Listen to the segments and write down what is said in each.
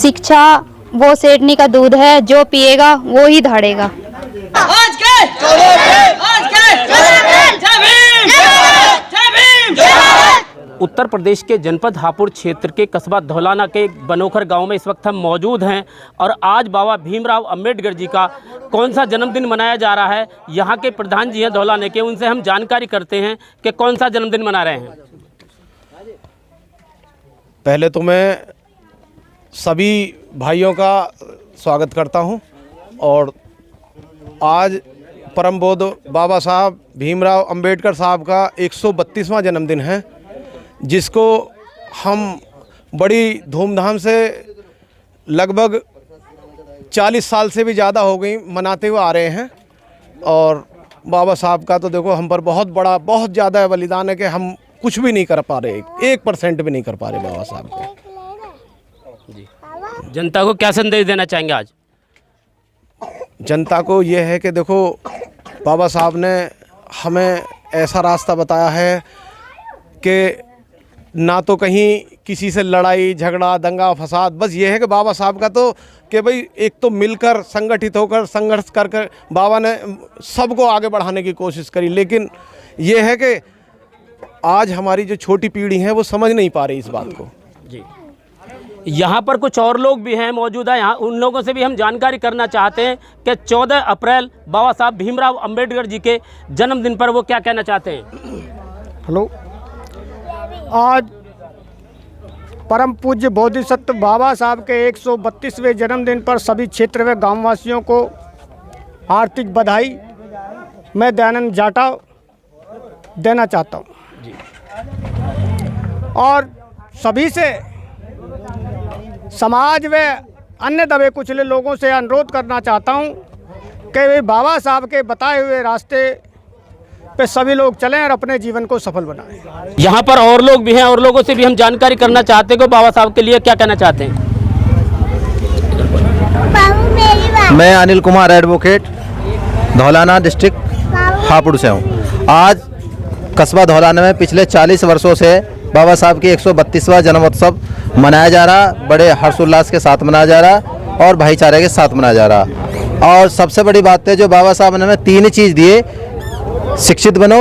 शिक्षा वो सेठनी का दूध है, जो पिएगा वो ही धाड़ेगा। उत्तर प्रदेश के जनपद हापुड़ क्षेत्र के कस्बा धौलाना के बनोखर गांव में इस वक्त हम मौजूद हैं और आज बाबा भीमराव अंबेडकर जी का कौन सा जन्मदिन मनाया जा रहा है। यहाँ के प्रधान जी हैं धौलाने के, उनसे हम जानकारी करते हैं कि कौन सा जन्मदिन मना रहे हैं। पहले तो मैं सभी भाइयों का स्वागत करता हूं और आज परम बोध बाबा साहब भीमराव अंबेडकर साहब का 132वां जन्मदिन है, जिसको हम बड़ी धूमधाम से लगभग 40 साल से भी ज़्यादा हो गई मनाते हुए आ रहे हैं। और बाबा साहब का तो देखो हम पर बहुत ज़्यादा बलिदान है कि हम कुछ भी नहीं कर पा रहे, 1% भी नहीं कर पा रहे बाबा साहब को। जनता को क्या संदेश देना चाहेंगे आज? जनता को ये है कि देखो बाबा साहब ने हमें ऐसा रास्ता बताया है कि ना तो कहीं किसी से लड़ाई झगड़ा दंगा फसाद, बस ये है कि बाबा साहब का तो कि भाई एक तो मिलकर संगठित होकर संघर्ष कर बाबा ने सबको आगे बढ़ाने की कोशिश करी। लेकिन ये है कि आज हमारी जो छोटी पीढ़ी है वो समझ नहीं पा रही इस बात को। जी, यहाँ पर कुछ और लोग भी हैं मौजूद है, यहाँ उन लोगों से भी हम जानकारी करना चाहते हैं कि 14 अप्रैल बाबा साहब भीमराव अंबेडकर जी के जन्मदिन पर वो क्या कहना चाहते हैं। हेलो, आज परम पूज्य बोधिसत्व बाबा साहब के 132वें जन्मदिन पर सभी क्षेत्र व गांववासियों को हार्दिक बधाई मैं दयानंद जाटा देना चाहता हूँ और सभी से समाज व अन्य दबे कुचले लोगों से अनुरोध करना चाहता हूँ कि वे बाबा साहब के बताए हुए रास्ते पे सभी लोग चलें और अपने जीवन को सफल बनाएं। यहाँ पर और लोग भी हैं और लोगों से भी हम जानकारी करना चाहते हैं कि बाबा साहब के लिए क्या कहना चाहते हैं। मैं अनिल कुमार एडवोकेट धौलाना डिस्ट्रिक्ट हापुड़ से हूँ। आज कस्बा धौलाना में पिछले 40 वर्षों से बाबा साहब की 132वां जन्मोत्सव मनाया जा रहा, बड़े हर्षोल्लास के साथ मनाया जा रहा और भाईचारे के साथ मनाया जा रहा। और सबसे बड़ी बात है जो बाबा साहब ने हमें 3 चीज़ दिए, शिक्षित बनो,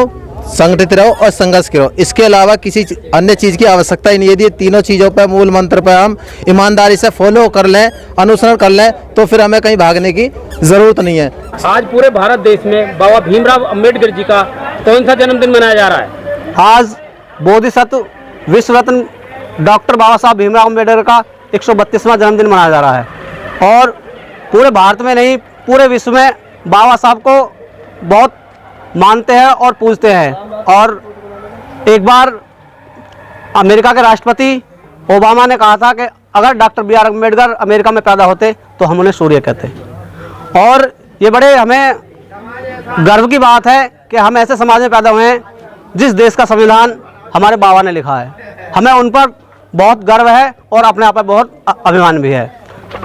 संगठित रहो और संघर्ष करो। इसके अलावा किसी अन्य चीज़ की आवश्यकता ही नहीं है। यदि तीनों चीज़ों पर मूल मंत्र पर हम ईमानदारी से फॉलो कर लें, अनुसरण कर लें, तो फिर हमें कहीं भागने की ज़रूरत नहीं है। आज पूरे भारत देश में बाबा भीमराव अंबेडकर जी का कौन सा जन्मदिन मनाया जा रहा है? आज बोधिसत्व विश्व रत्न डॉक्टर बाबा साहब भीमराव अंबेडकर का 132वां जन्मदिन मनाया जा रहा है और पूरे भारत में नहीं पूरे विश्व में बाबा साहब को बहुत मानते हैं और पूजते हैं। और एक बार अमेरिका के राष्ट्रपति ओबामा ने कहा था कि अगर doctor B R Ambedkar America में पैदा होते तो हम उन्हें सूर्य कहते। और ये बड़े हमें गर्व की बात है कि हम ऐसे समाज में पैदा हुए हैं जिस देश का संविधान हमारे बाबा ने लिखा है। हमें उन पर बहुत गर्व है और अपने आप पर बहुत अभिमान भी है।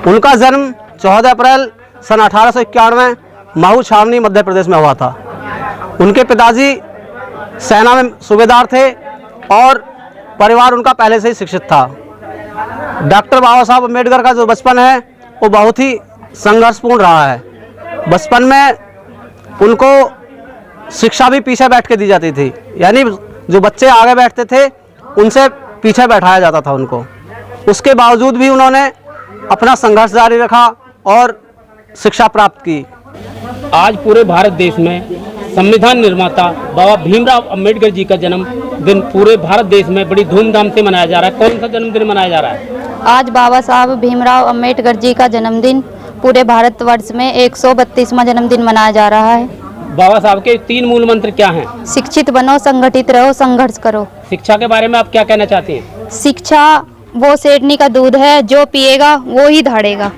उनका जन्म 14 अप्रैल सन 1891 महू छावनी मध्य प्रदेश में हुआ था। उनके पिताजी सेना में सूबेदार थे और परिवार उनका पहले से ही शिक्षित था। डॉक्टर बाबा साहब अम्बेडकर का जो बचपन है वो बहुत ही संघर्षपूर्ण रहा है। बचपन में उनको शिक्षा भी पीछे बैठ के दी जाती थी, यानी जो बच्चे आगे बैठते थे उनसे पीछे बैठाया जाता था उनको। उसके बावजूद भी उन्होंने अपना संघर्ष जारी रखा और शिक्षा प्राप्त की। आज पूरे भारत देश में संविधान निर्माता बाबा भीमराव अंबेडकर जी का जन्मदिन पूरे भारत देश में बड़ी धूमधाम से मनाया जा रहा है। कौन सा जन्मदिन मनाया जा रहा है? आज बाबा साहब भीमराव अंबेडकर जी का जन्मदिन पूरे भारतवर्ष में 132वां जन्मदिन मनाया जा रहा है। बाबा साहब के 3 मूल मंत्र क्या हैं? शिक्षित बनो, संगठित रहो, संघर्ष करो। शिक्षा के बारे में आप क्या कहना चाहती हैं? शिक्षा वो सेठनी का दूध है, जो पिएगा वो ही धाड़ेगा।